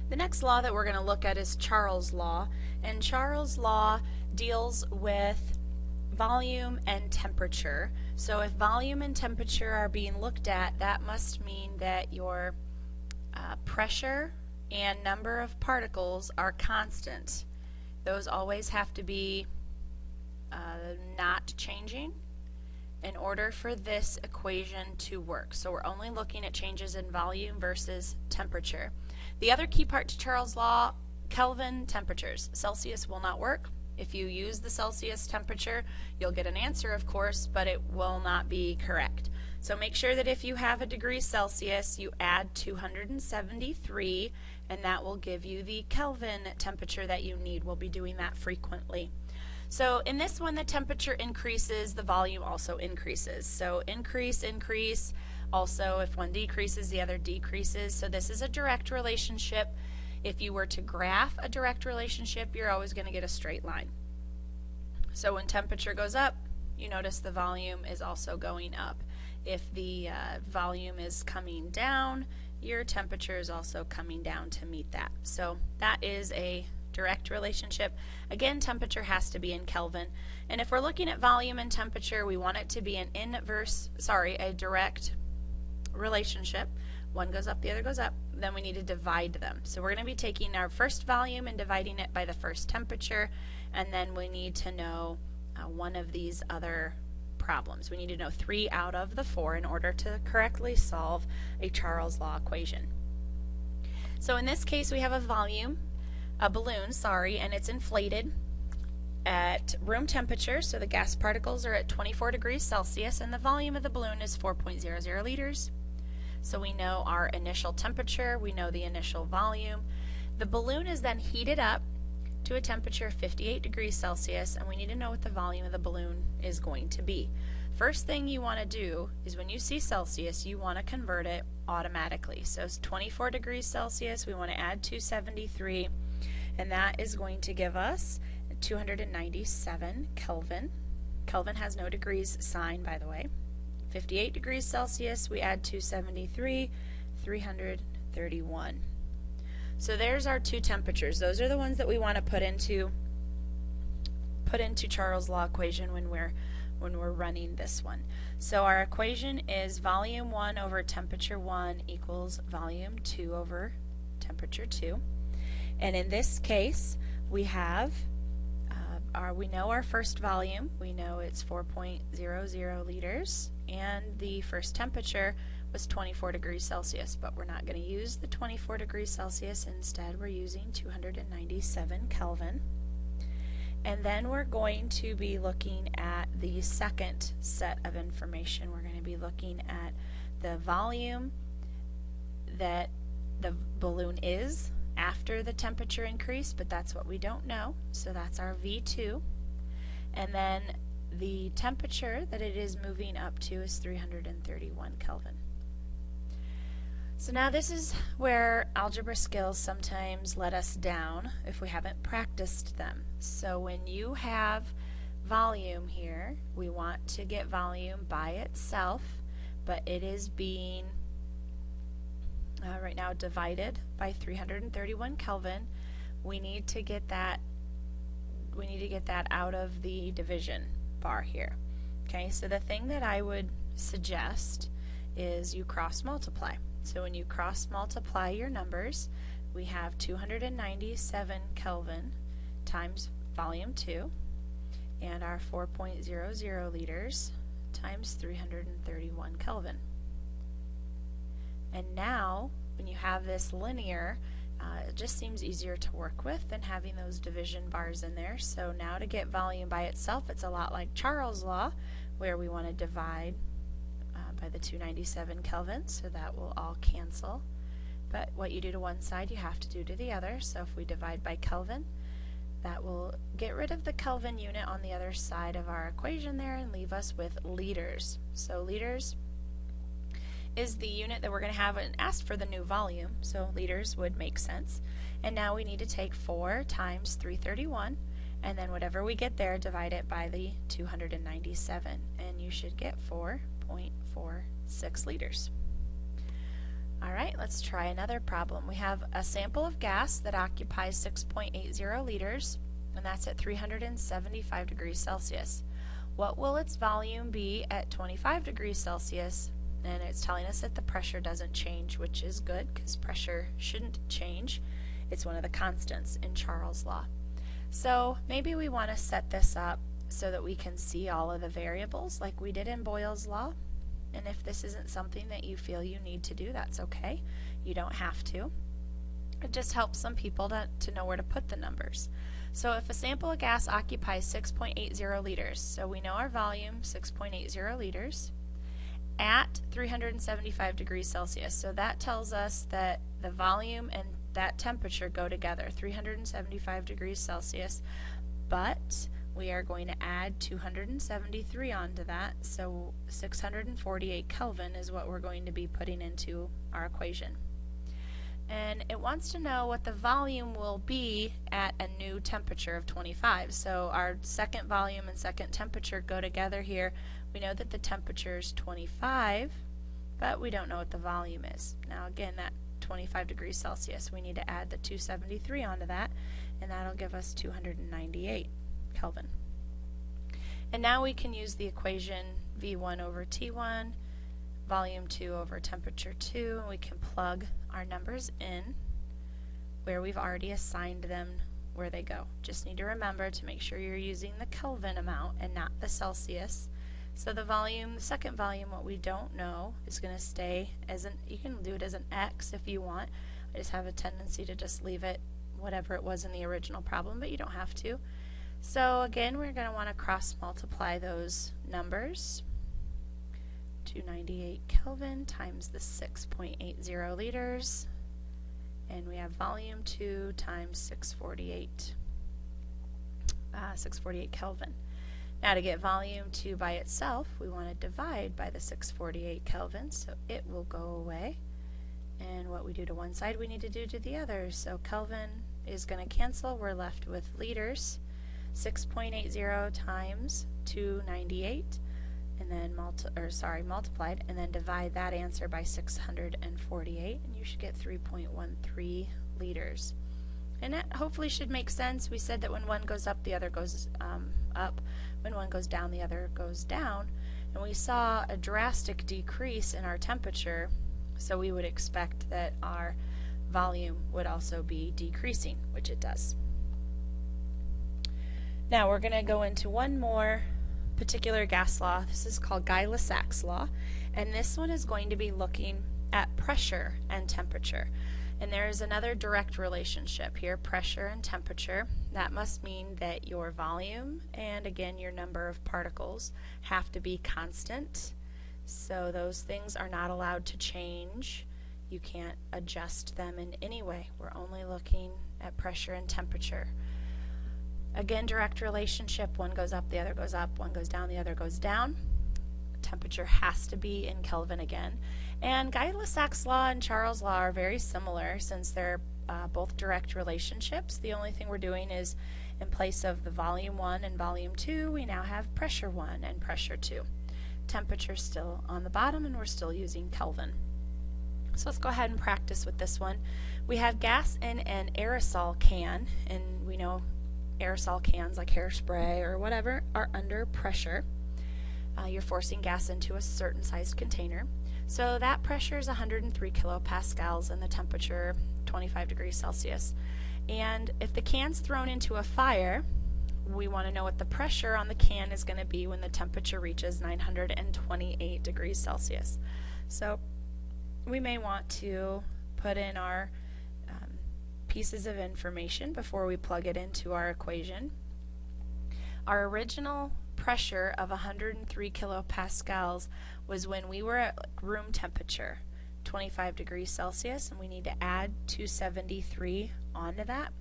The next law that we're going to look at is Charles' law, and Charles' law deals with volume and temperature. So if volume and temperature are being looked at, that must mean that your pressure and number of particles are constant. Those always have to be not changing in order for this equation to work. So we're only looking at changes in volume versus temperature. The other key part to Charles' law, Kelvin temperatures. Celsius will not work. If you use the Celsius temperature, you'll get an answer, of course, but it will not be correct. So make sure that if you have a degree Celsius, you add 273, and that will give you the Kelvin temperature that you need. We'll be doing that frequently. So in this one, the temperature increases, the volume also increases. So increase, increase. Also, if one decreases, the other decreases. So this is a direct relationship. If you were to graph a direct relationship, you're always going to get a straight line. So when temperature goes up, you notice the volume is also going up. If the volume is coming down, your temperature is also coming down to meet that. So that is a direct relationship. Again, temperature has to be in Kelvin. And if we're looking at volume and temperature, we want it to be a direct relationship. One goes up, the other goes up. Then we need to divide them. So we're going to be taking our first volume and dividing it by the first temperature, and then we need to know one of these other problems. We need to know 3 out of the 4 in order to correctly solve a Charles' law equation. So in this case, we have a balloon, and it's inflated at room temperature, so the gas particles are at 24 degrees Celsius, and the volume of the balloon is 4.00 liters. So we know our initial temperature, we know the initial volume. The balloon is then heated up to a temperature of 58 degrees Celsius, and we need to know what the volume of the balloon is going to be. First thing you want to do is when you see Celsius, you want to convert it automatically. So it's 24 degrees Celsius, we want to add 273, and that is going to give us 297 Kelvin. Kelvin has no degrees sign, by the way. 58 degrees Celsius, we add 273, 331. So there's our two temperatures. Those are the ones that we want to put into Charles' law equation when we're running this one. So our equation is volume 1 over temperature 1 equals volume 2 over temperature 2. And in this case, we have we know our first volume. We know it's 4.00 liters, and the first temperature was 24 degrees Celsius, but we're not going to use the 24 degrees Celsius. Instead, we're using 297 Kelvin. And then we're going to be looking at the second set of information. We're going to be looking at the volume that the balloon is after the temperature increase, but that's what we don't know, so that's our V2. And then the temperature that it is moving up to is 331 Kelvin. So now this is where algebra skills sometimes let us down if we haven't practiced them. So when you have volume here, we want to get volume by itself, but it is being right now divided by 331 Kelvin. We need to get that out of the division bar here. Okay, so the thing that I would suggest is you cross multiply. So when you cross multiply your numbers, we have 297 Kelvin times volume 2 and our 4.00 liters times 331 Kelvin. And now, when you have this linear, it just seems easier to work with than having those division bars in there. So now to get volume by itself, it's a lot like Charles' law, where we want to divide by the 297 Kelvin, so that will all cancel. But what you do to one side, you have to do to the other. So if we divide by Kelvin, that will get rid of the Kelvin unit on the other side of our equation there and leave us with liters. So liters is the unit that we're going to have and asked for the new volume, so liters would make sense. And now we need to take 4 times 331, and then whatever we get there, divide it by the 297, and you should get 4.46 liters. All right, let's try another problem. We have a sample of gas that occupies 6.80 liters, and that's at 375 degrees Celsius. What will its volume be at 25 degrees Celsius? And it's telling us that the pressure doesn't change, which is good because pressure shouldn't change. It's one of the constants in Charles' law. So maybe we want to set this up so that we can see all of the variables like we did in Boyle's law. And if this isn't something that you feel you need to do, that's okay. You don't have to. It just helps some people to know where to put the numbers. So if a sample of gas occupies 6.80 liters, so we know our volume, 6.80 liters, at 375 degrees Celsius. So that tells us that the volume and that temperature go together, 375 degrees Celsius, but we are going to add 273 onto that, so 648 Kelvin is what we're going to be putting into our equation. And it wants to know what the volume will be at a new temperature of 25. So our second volume and second temperature go together here. We know that the temperature is 25, but we don't know what the volume is. Now again, that 25 degrees Celsius, we need to add the 273 onto that, and that'll give us 298 Kelvin. And now we can use the equation V1 over T1, volume 2 over temperature 2, and we can plug our numbers in where we've already assigned them where they go. Just need to remember to make sure you're using the Kelvin amount and not the Celsius. So the volume, the second volume, what we don't know, is going to stay as an, you can do it as an X if you want. I just have a tendency to just leave it whatever it was in the original problem, but you don't have to. So again, we're going to want to cross multiply those numbers. 298 Kelvin times the 6.80 liters, and we have volume 2 times 648 Kelvin. Now to get volume 2 by itself, we want to divide by the 648 Kelvin, so it will go away. And what we do to one side, we need to do to the other. So Kelvin is going to cancel. We're left with liters. 6.80 times 298, and then multiplied, and then divide that answer by 648, and you should get 3.13 liters. And that hopefully should make sense. We said that when one goes up, the other goes up. When one goes down, the other goes down. And we saw a drastic decrease in our temperature, so we would expect that our volume would also be decreasing, which it does. Now we're going to go into one more particular gas law. This is called GuyLussac's law, and this one is going to be looking at pressure and temperature. And there is another direct relationship here, pressure and temperature. That must mean that your volume and again your number of particles have to be constant. So those things are not allowed to change. You can't adjust them in any way. We're only looking at pressure and temperature. Again, direct relationship, one goes up, the other goes up, one goes down, the other goes down. Temperature has to be in Kelvin again. And GuyLussac's law and Charles' law are very similar since they're both direct relationships. The only thing we're doing is in place of the volume 1 and volume 2, we now have pressure 1 and pressure 2. Temperature's still on the bottom and we're still using Kelvin. So let's go ahead and practice with this one. We have gas in an aerosol can, and we know aerosol cans like hairspray or whatever are under pressure. You're forcing gas into a certain sized container. So that pressure is 103 kilopascals and the temperature 25 degrees Celsius. And if the can's thrown into a fire, we want to know what the pressure on the can is going to be when the temperature reaches 928 degrees Celsius. So we may want to put in our pieces of information before we plug it into our equation. Our original pressure of 103 kilopascals was when we were at room temperature, 25 degrees Celsius, and we need to add 273 onto that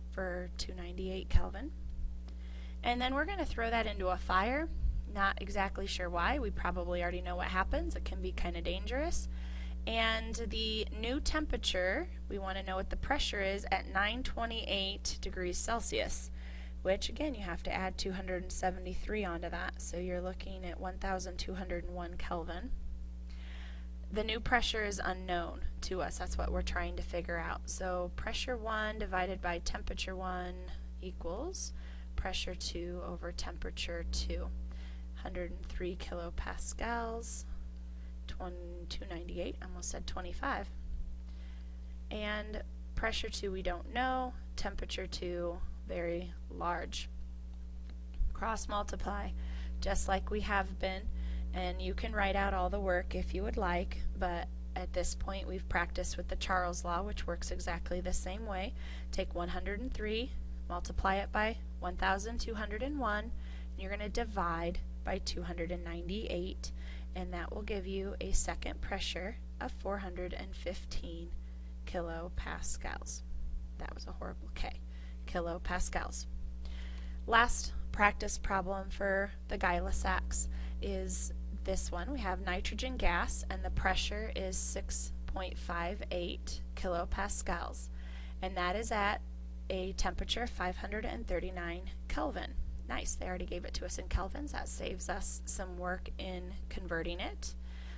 for 298 Kelvin. And then we're going to throw that into a fire. Not exactly sure why. We probably already know what happens. It can be kind of dangerous. And the new temperature, we want to know what the pressure is at 928 degrees Celsius, which again you have to add 273 onto that. So you're looking at 1201 Kelvin. the new pressure is unknown to us. That's what we're trying to figure out. So pressure 1 divided by temperature 1 equals pressure 2 over temperature 2. 103 kilopascals, 298, almost said 25. And pressure 2 we don't know, temperature 2 very large. Cross multiply just like we have been, and you can write out all the work if you would like, but at this point we've practiced with the Charles law, which works exactly the same way. Take 103, multiply it by 1201, and you're going to divide by 298, and that will give you a second pressure of 415 kilopascals. That was a horrible K. Kilopascals. Last practice problem for the GuyLussacs is this one. We have nitrogen gas and the pressure is 6.58 kilopascals, and that is at a temperature of 539 Kelvin. Nice, they already gave it to us in kelvins. That saves us some work in converting it.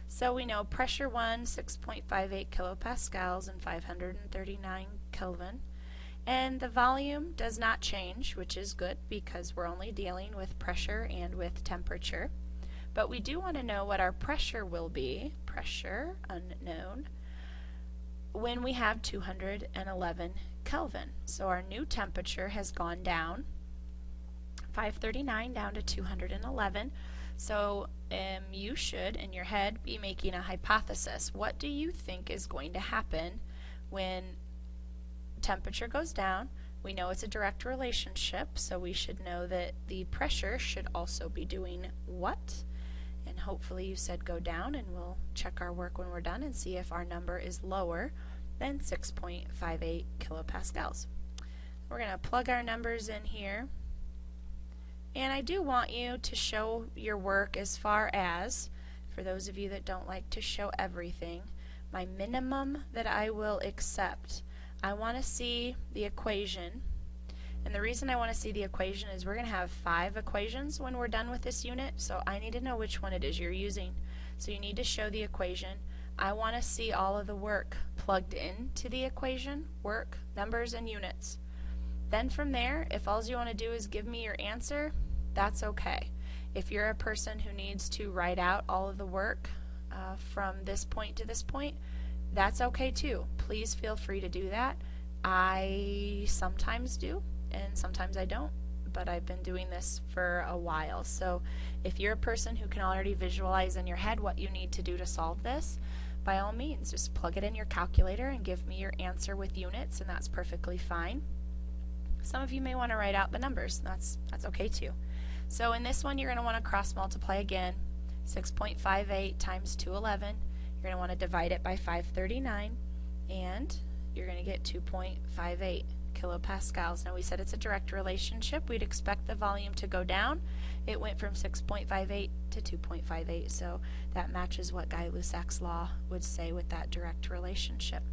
So we know pressure 1, 6.58 kilopascals and 539 Kelvin. And the volume does not change, which is good because we're only dealing with pressure and with temperature. But we do want to know what our pressure will be, pressure unknown, when we have 211 Kelvin. So our new temperature has gone down, 539 down to 211. So you should, in your head, be making a hypothesis. What do you think is going to happen when temperature goes down? We know it's a direct relationship, so we should know that the pressure should also be doing what? And hopefully you said go down, and we'll check our work when we're done and see if our number is lower than 6.58 kilopascals. We're going to plug our numbers in here. And I do want you to show your work as far as, for those of you that don't like to show everything, my minimum that I will accept. I want to see the equation, and the reason I want to see the equation is we're going to have 5 equations when we're done with this unit, so I need to know which one it is you're using. So you need to show the equation. I want to see all of the work plugged into the equation, work, numbers, and units. Then from there, if all you want to do is give me your answer, that's okay. If you're a person who needs to write out all of the work from this point to this point, that's okay too. Please feel free to do that. I sometimes do, and sometimes I don't, but I've been doing this for a while. So if you're a person who can already visualize in your head what you need to do to solve this, by all means, just plug it in your calculator and give me your answer with units, and that's perfectly fine. Some of you may want to write out the numbers. That's okay too. So in this one, you're going to want to cross multiply again. 6.58 times 211. You're going to want to divide it by 539, and you're going to get 2.58 kilopascals. Now we said it's a direct relationship. We'd expect the volume to go down. It went from 6.58 to 2.58, so that matches what GuyLussac's law would say with that direct relationship.